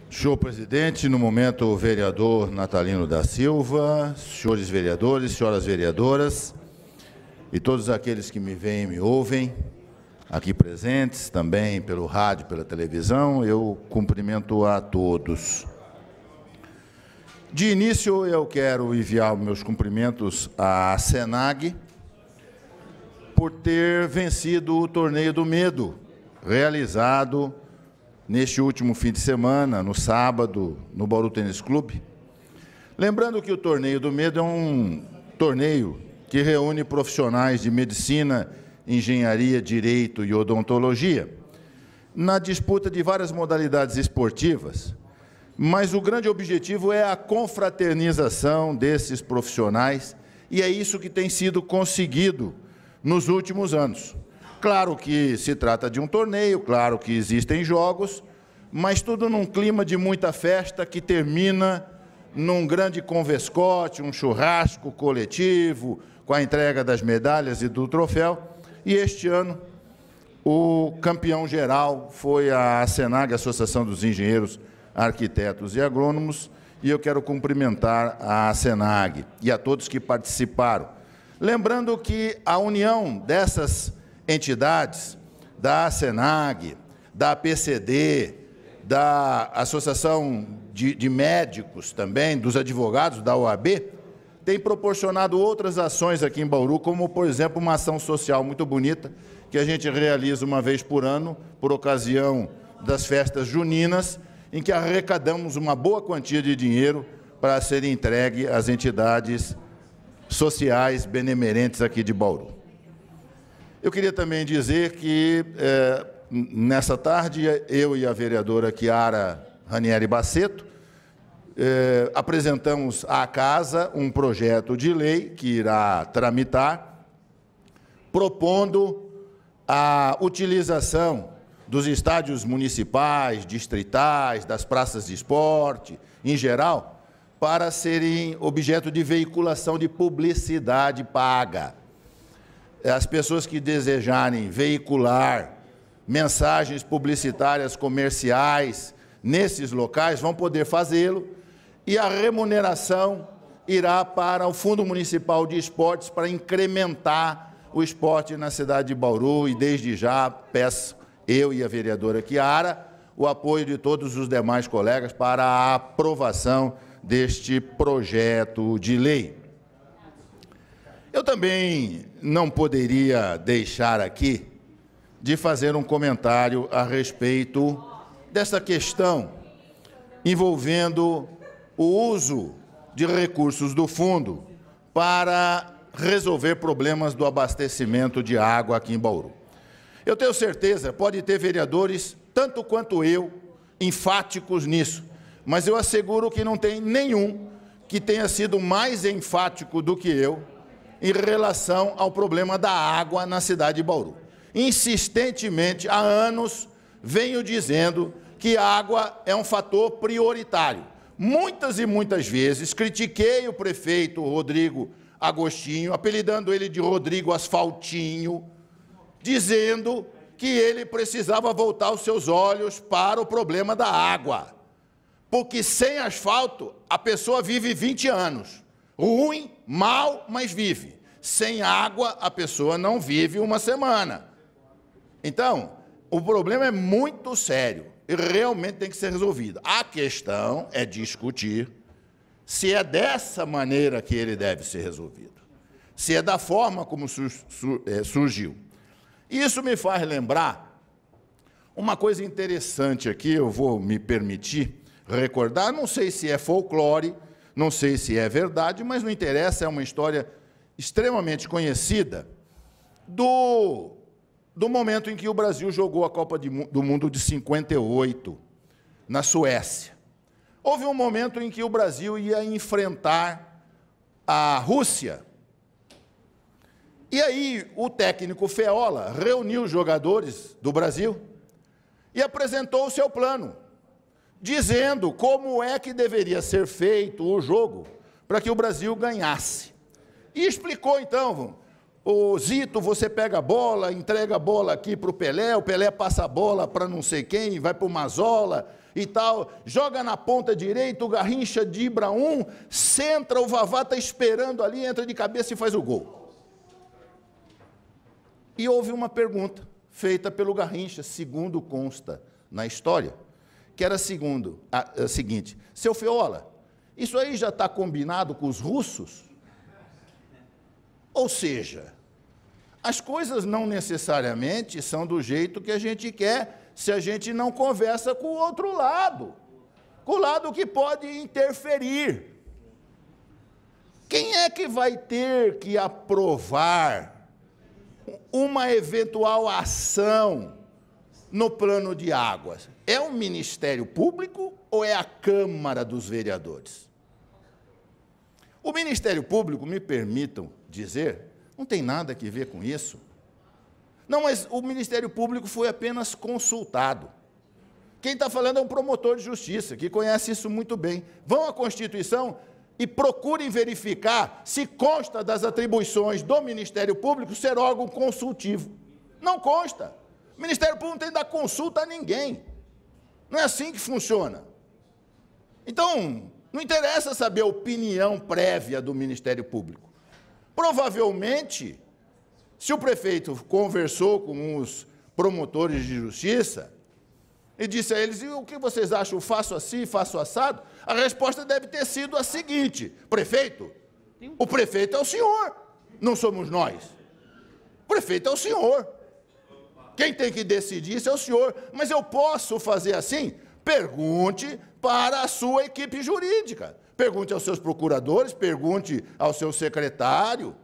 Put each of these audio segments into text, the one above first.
Senhor presidente, no momento o vereador Natalino da Silva, senhores vereadores, senhoras vereadoras e todos aqueles que me veem e me ouvem, aqui presentes, também pelo rádio, pela televisão, eu cumprimento a todos. De início, eu quero enviar meus cumprimentos à SENAG por ter vencido o Torneio do Medo, realizado neste último fim de semana, no sábado, no Bauru Tênis Clube. Lembrando que o Torneio do Medo é um torneio que reúne profissionais de medicina, engenharia, direito e odontologia, na disputa de várias modalidades esportivas, mas o grande objetivo é a confraternização desses profissionais, e é isso que tem sido conseguido nos últimos anos. Claro que se trata de um torneio, claro que existem jogos, mas tudo num clima de muita festa que termina num grande convescote, um churrasco coletivo, com a entrega das medalhas e do troféu. E este ano, o campeão geral foi a SENAG, Associação dos Engenheiros, Arquitetos e Agrônomos, e eu quero cumprimentar a SENAG e a todos que participaram. Lembrando que a união dessas entidades, da SENAG, da PCD, da Associação de Médicos também, dos advogados da OAB, tem proporcionado outras ações aqui em Bauru, como, por exemplo, uma ação social muito bonita, que a gente realiza uma vez por ano, por ocasião das festas juninas, em que arrecadamos uma boa quantia de dinheiro para ser entregue às entidades sociais benemerentes aqui de Bauru. Eu queria também dizer que, nessa tarde, eu e a vereadora Chiara Ranieri Bassetto apresentamos à Casa um projeto de lei que irá tramitar, propondo a utilização dos estádios municipais, distritais, das praças de esporte, em geral, para serem objeto de veiculação de publicidade paga. As pessoas que desejarem veicular mensagens publicitárias comerciais nesses locais vão poder fazê-lo, e a remuneração irá para o Fundo Municipal de Esportes para incrementar o esporte na cidade de Bauru, e desde já peço, eu e a vereadora Chiara, o apoio de todos os demais colegas para a aprovação deste projeto de lei. Eu também não poderia deixar aqui de fazer um comentário a respeito dessa questão envolvendo o uso de recursos do fundo para resolver problemas do abastecimento de água aqui em Bauru. Eu tenho certeza, pode ter vereadores, tanto quanto eu, enfáticos nisso, mas eu asseguro que não tem nenhum que tenha sido mais enfático do que eu em relação ao problema da água na cidade de Bauru. Insistentemente, há anos, venho dizendo que a água é um fator prioritário. Muitas e muitas vezes critiquei o prefeito Rodrigo Agostinho, apelidando ele de Rodrigo Asfaltinho, dizendo que ele precisava voltar os seus olhos para o problema da água. Porque sem asfalto, a pessoa vive 20 anos. Ruim, mal, mas vive. Sem água, a pessoa não vive uma semana. Então, o problema é muito sério e realmente tem que ser resolvido. A questão é discutir se é dessa maneira que ele deve ser resolvido, se é da forma como surgiu. Isso me faz lembrar uma coisa interessante aqui, eu vou me permitir recordar, não sei se é folclore, não sei se é verdade, mas não interessa, é uma história extremamente conhecida do momento em que o Brasil jogou a Copa do Mundo de 58, na Suécia. Houve um momento em que o Brasil ia enfrentar a Rússia. E aí o técnico Feola reuniu os jogadores do Brasil e apresentou o seu plano, dizendo como é que deveria ser feito o jogo para que o Brasil ganhasse. E explicou, então, ô Zito, você pega a bola, entrega a bola aqui para o Pelé passa a bola para não sei quem, vai para o Mazola, e tal, joga na ponta direita, o Garrincha dribla um, centra, o Vavá está esperando ali, entra de cabeça e faz o gol. E houve uma pergunta feita pelo Garrincha, segundo consta na história, que era a seguinte: seu Feola, isso aí já está combinado com os russos? Ou seja, as coisas não necessariamente são do jeito que a gente quer se a gente não conversa com o outro lado, com o lado que pode interferir. Quem é que vai ter que aprovar uma eventual ação no plano de águas? É o Ministério Público ou é a Câmara dos Vereadores? O Ministério Público, me permitam dizer, não tem nada a ver com isso. Não, mas o Ministério Público foi apenas consultado. Quem está falando é um promotor de justiça, que conhece isso muito bem. Vão à Constituição e procurem verificar se consta das atribuições do Ministério Público ser órgão consultivo. Não consta. O Ministério Público não tem que dar consulta a ninguém. Não é assim que funciona. Então, não interessa saber a opinião prévia do Ministério Público. Provavelmente, se o prefeito conversou com os promotores de justiça e disse a eles: e o que vocês acham, faço assim, faço assado? A resposta deve ter sido a seguinte: prefeito, o prefeito é o senhor, não somos nós. O prefeito é o senhor. Quem tem que decidir isso é o senhor. Mas eu posso fazer assim? Pergunte para a sua equipe jurídica. Pergunte aos seus procuradores, pergunte ao seu secretário.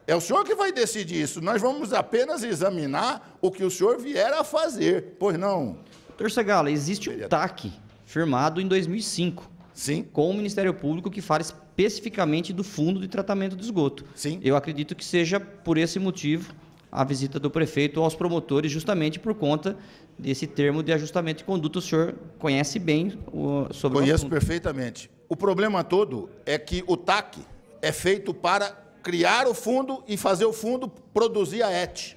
É o senhor que vai decidir isso. Nós vamos apenas examinar o que o senhor vier a fazer. Pois não? Doutor Segala, existe um TAC firmado em 2005. Sim. Com o Ministério Público, que fala especificamente do Fundo de Tratamento de Esgoto. Sim. Eu acredito que seja por esse motivo a visita do prefeito aos promotores, justamente por conta desse termo de ajustamento de conduta. O senhor conhece bem sobre o assunto. Conheço perfeitamente. O problema todo é que o TAC é feito para criar o fundo e fazer o fundo produzir a ET.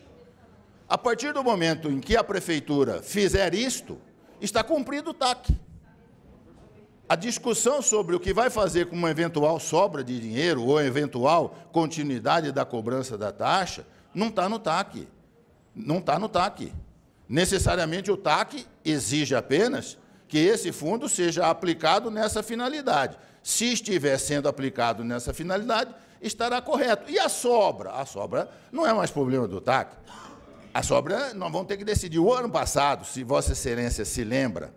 A partir do momento em que a prefeitura fizer isto, está cumprido o TAC. A discussão sobre o que vai fazer com uma eventual sobra de dinheiro ou eventual continuidade da cobrança da taxa não está no TAC. Não está no TAC. Necessariamente o TAC exige apenas que esse fundo seja aplicado nessa finalidade. Se estiver sendo aplicado nessa finalidade, estará correto. E a sobra? A sobra não é mais problema do TAC. A sobra nós vamos ter que decidir. O ano passado, se Vossa Excelência se lembra,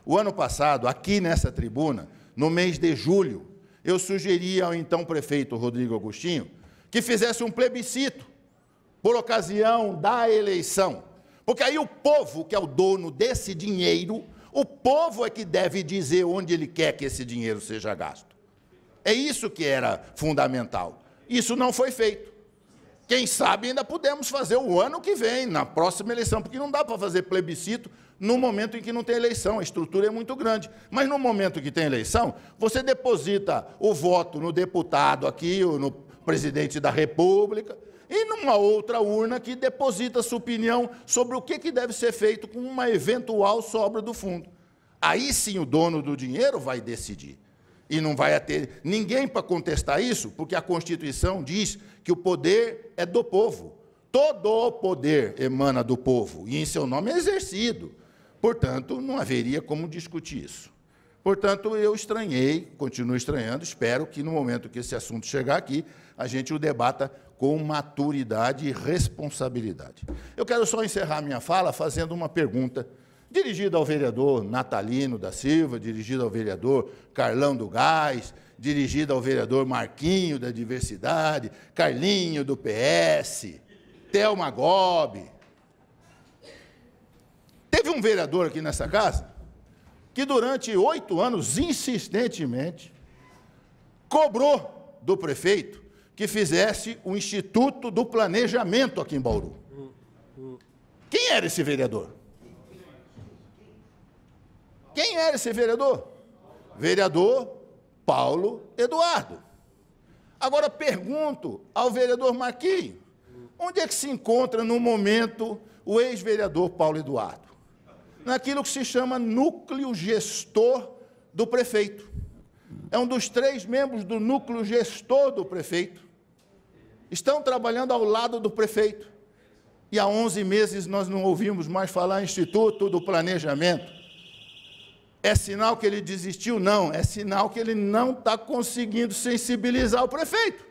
o ano passado, aqui nessa tribuna, no mês de julho, eu sugeri ao então prefeito Rodrigo Agostinho que fizesse um plebiscito por ocasião da eleição. Porque aí o povo, que é o dono desse dinheiro, o povo é que deve dizer onde ele quer que esse dinheiro seja gasto. É isso que era fundamental. Isso não foi feito. Quem sabe ainda podemos fazer o ano que vem, na próxima eleição, porque não dá para fazer plebiscito no momento em que não tem eleição, a estrutura é muito grande. Mas no momento que tem eleição, você deposita o voto no deputado aqui, ou no presidente da República, e numa outra urna que deposita sua opinião sobre o que deve ser feito com uma eventual sobra do fundo. Aí sim o dono do dinheiro vai decidir. E não vai ter ninguém para contestar isso, porque a Constituição diz que o poder é do povo. Todo o poder emana do povo, e em seu nome é exercido. Portanto, não haveria como discutir isso. Portanto, eu estranhei, continuo estranhando, espero que no momento que esse assunto chegar aqui, a gente o debata com maturidade e responsabilidade. Eu quero só encerrar minha fala fazendo uma pergunta dirigida ao vereador Natalino da Silva, dirigida ao vereador Carlão do Gás, dirigida ao vereador Marquinho da Diversidade, Carlinho do PS, Thelma Gobi. Teve um vereador aqui nessa casa que durante 8 anos, insistentemente, cobrou do prefeito que fizesse o Instituto do Planejamento aqui em Bauru. Quem era esse vereador? Quem era esse vereador? Vereador Paulo Eduardo. Agora pergunto ao vereador Marquinho, onde é que se encontra no momento o ex-vereador Paulo Eduardo? naquilo que se chama núcleo gestor do prefeito. É um dos 3 membros do núcleo gestor do prefeito. Estão trabalhando ao lado do prefeito. E há 11 meses nós não ouvimos mais falar em Instituto do Planejamento. É sinal que ele desistiu? Não. É sinal que ele não está conseguindo sensibilizar o prefeito.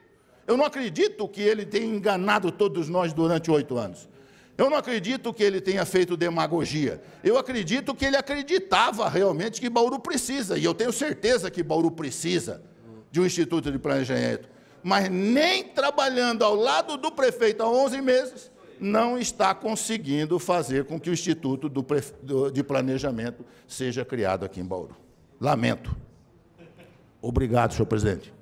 Eu não acredito que ele tenha enganado todos nós durante 8 anos. Eu não acredito que ele tenha feito demagogia. Eu acredito que ele acreditava realmente que Bauru precisa, e eu tenho certeza que Bauru precisa de um Instituto de Planejamento. Mas nem trabalhando ao lado do prefeito há 11 meses, não está conseguindo fazer com que o Instituto de Planejamento seja criado aqui em Bauru. Lamento. Obrigado, senhor presidente.